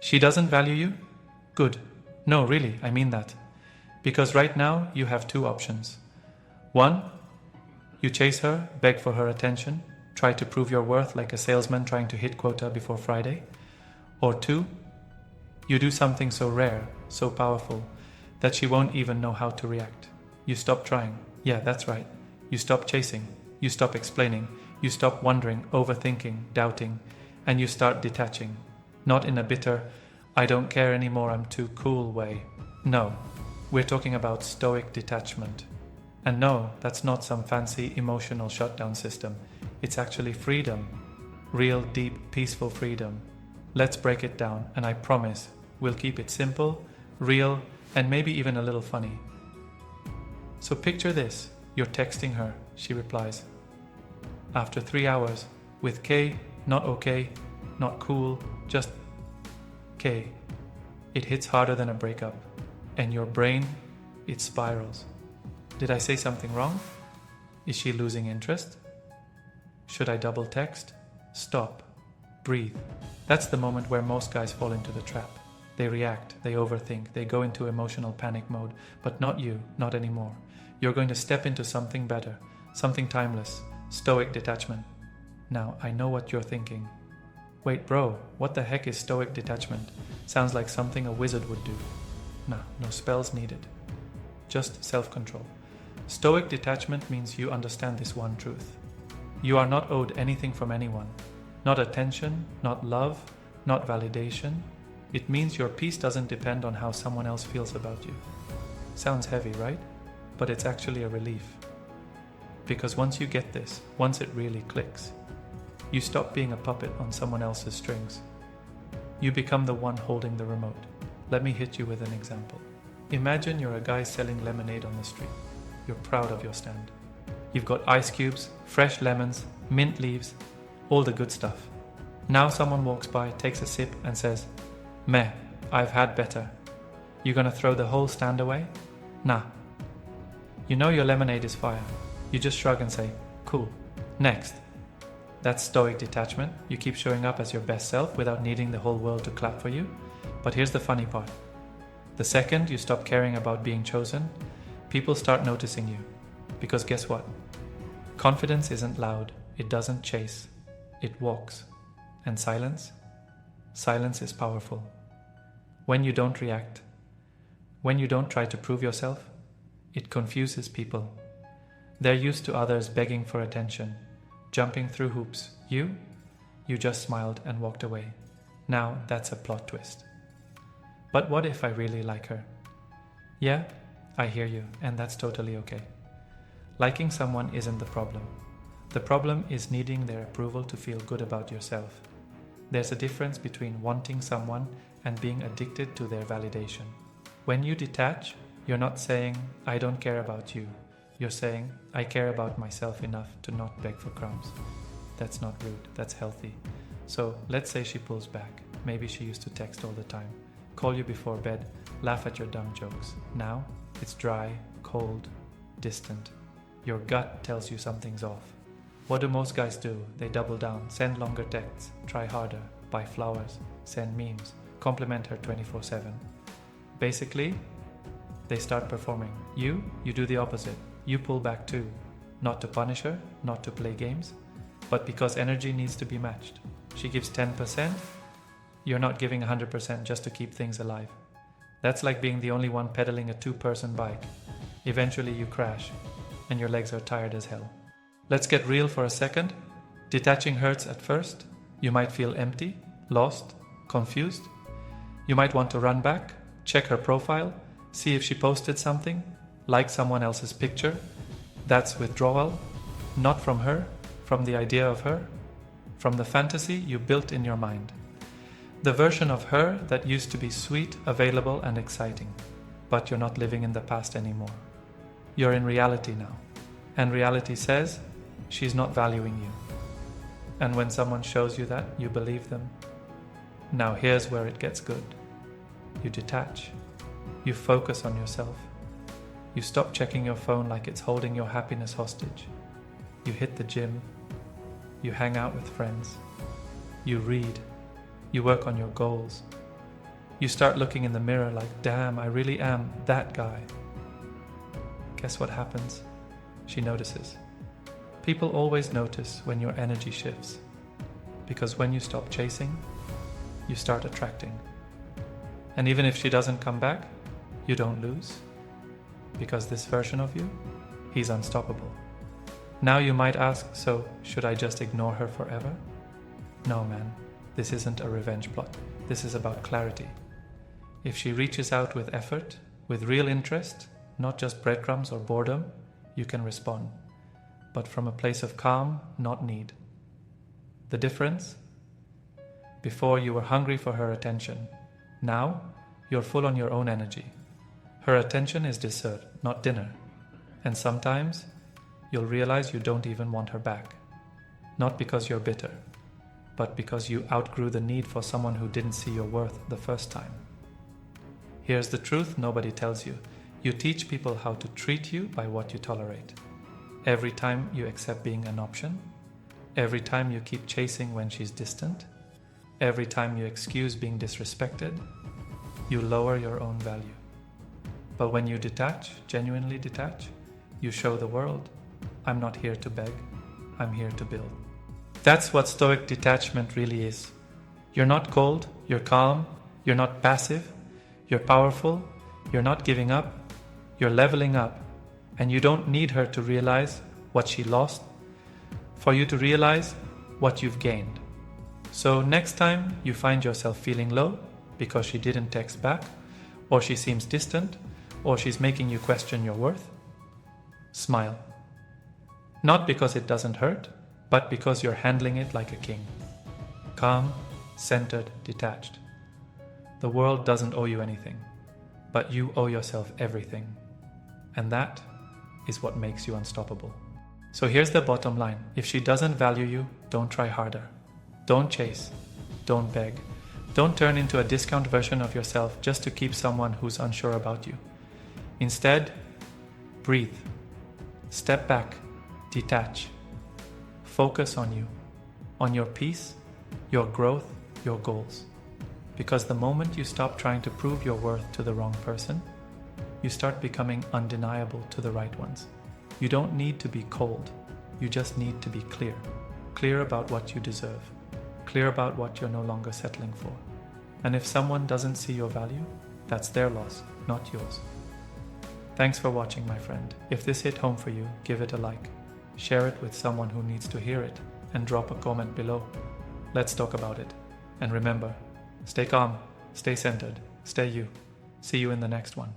She doesn't value you? Good. No, really, I mean that. Because right now you have two options. One, you chase her, beg for her attention, try to prove your worth like a salesman trying to hit quota before Friday. Or two, you do something so rare, so powerful, that she won't even know how to react. You stop trying. Yeah, that's right. You stop chasing. You stop explaining. You stop wondering, overthinking, doubting, and you start detaching. Not in a bitter, I don't care anymore, I'm too cool way. No, we're talking about Stoic detachment. And no, that's not some fancy emotional shutdown system. It's actually freedom. Real, deep, peaceful freedom. Let's break it down, and I promise we'll keep it simple, real, and maybe even a little funny. So picture this. You're texting her, she replies. After 3 hours, with K, not okay, not cool, just K. It hits harder than a breakup, and your brain, it spirals. Did I say something wrong? Is she losing interest? Should I double text? Stop. Breathe. That's the moment where most guys fall into the trap. They react, they overthink, they go into emotional panic mode, but not you, not anymore. You're going to step into something better, something timeless, Stoic detachment. Now, I know what you're thinking. Wait, bro, what the heck is Stoic detachment? Sounds like something a wizard would do. Nah, no spells needed. Just self-control. Stoic detachment means you understand this one truth. You are not owed anything from anyone. Not attention, not love, not validation. It means your peace doesn't depend on how someone else feels about you. Sounds heavy, right? But it's actually a relief. Because once you get this, once it really clicks, you stop being a puppet on someone else's strings. You become the one holding the remote. Let me hit you with an example. Imagine you're a guy selling lemonade on the street. You're proud of your stand. You've got ice cubes, fresh lemons, mint leaves, all the good stuff. Now someone walks by, takes a sip and says, "Meh, I've had better." You gonna throw the whole stand away? Nah. You know your lemonade is fire. You just shrug and say, "Cool. Next." That's Stoic detachment. You keep showing up as your best self without needing the whole world to clap for you. But here's the funny part. The second you stop caring about being chosen, people start noticing you. Because guess what? Confidence isn't loud. It doesn't chase. It walks. And silence? Silence is powerful. When you don't react, when you don't try to prove yourself, it confuses people. They're used to others begging for attention, jumping through hoops. You just smiled and walked away. Now that's a plot twist. But what if I really like her? Yeah, I hear you, and that's totally okay. Liking someone isn't the problem. The problem is needing their approval to feel good about yourself. There's a difference between wanting someone and being addicted to their validation. When you detach, you're not saying, "I don't care about you." You're saying, "I care about myself enough to not beg for crumbs." That's not rude, that's healthy. So let's say she pulls back. Maybe she used to text all the time, call you before bed, laugh at your dumb jokes. Now it's dry, cold, distant. Your gut tells you something's off. What do most guys do? They double down, send longer texts, try harder, buy flowers, send memes, compliment her 24/7. Basically, they start performing. You do the opposite. You pull back too. Not to punish her, not to play games, but because energy needs to be matched. She gives 10%, you're not giving 100% just to keep things alive. That's like being the only one pedaling a 2-person bike. Eventually you crash, and your legs are tired as hell. Let's get real for a second. Detaching hurts at first. You might feel empty, lost, confused. You might want to run back, check her profile, see if she posted something, like someone else's picture. That's withdrawal, not from her, from the idea of her, from the fantasy you built in your mind. The version of her that used to be sweet, available, and exciting. But you're not living in the past anymore. You're in reality now. And reality says, she's not valuing you. And when someone shows you that, you believe them. Now here's where it gets good. You detach. You focus on yourself. You stop checking your phone like it's holding your happiness hostage. You hit the gym. You hang out with friends. You read. You work on your goals. You start looking in the mirror like, damn, I really am that guy. Guess what happens? She notices. People always notice when your energy shifts, because when you stop chasing, you start attracting. And even if she doesn't come back, you don't lose, because this version of you, he's unstoppable. Now you might ask, so should I just ignore her forever? No, man, this isn't a revenge plot. This is about clarity. If she reaches out with effort, with real interest, not just breadcrumbs or boredom, you can respond, but from a place of calm, not need. The difference? Before you were hungry for her attention. Now, you're full on your own energy. Her attention is dessert, not dinner. And sometimes, you'll realize you don't even want her back. Not because you're bitter, but because you outgrew the need for someone who didn't see your worth the first time. Here's the truth nobody tells you. You teach people how to treat you by what you tolerate. Every time you accept being an option, every time you keep chasing when she's distant, every time you excuse being disrespected, you lower your own value. But when you detach, genuinely detach, you show the world, I'm not here to beg, I'm here to build. That's what Stoic detachment really is. You're not cold, you're calm, you're not passive, you're powerful, you're not giving up, you're leveling up, and you don't need her to realize what she lost for you to realize what you've gained. So next time you find yourself feeling low because she didn't text back, or she seems distant, or she's making you question your worth, smile. Not because it doesn't hurt, but because you're handling it like a king. Calm, centered, detached. The world doesn't owe you anything, but you owe yourself everything. And that is what makes you unstoppable. So here's the bottom line. If she doesn't value you, don't try harder. Don't chase. Don't beg. Don't turn into a discount version of yourself just to keep someone who's unsure about you. Instead, breathe. Step back. Detach. Focus on you, on your peace, your growth, your goals. Because the moment you stop trying to prove your worth to the wrong person, you start becoming undeniable to the right ones. You don't need to be cold. You just need to be clear. Clear about what you deserve. Clear about what you're no longer settling for. And if someone doesn't see your value, that's their loss, not yours. Thanks for watching, my friend. If this hit home for you, give it a like. Share it with someone who needs to hear it, and drop a comment below. Let's talk about it. And remember, stay calm, stay centered, stay you. See you in the next one.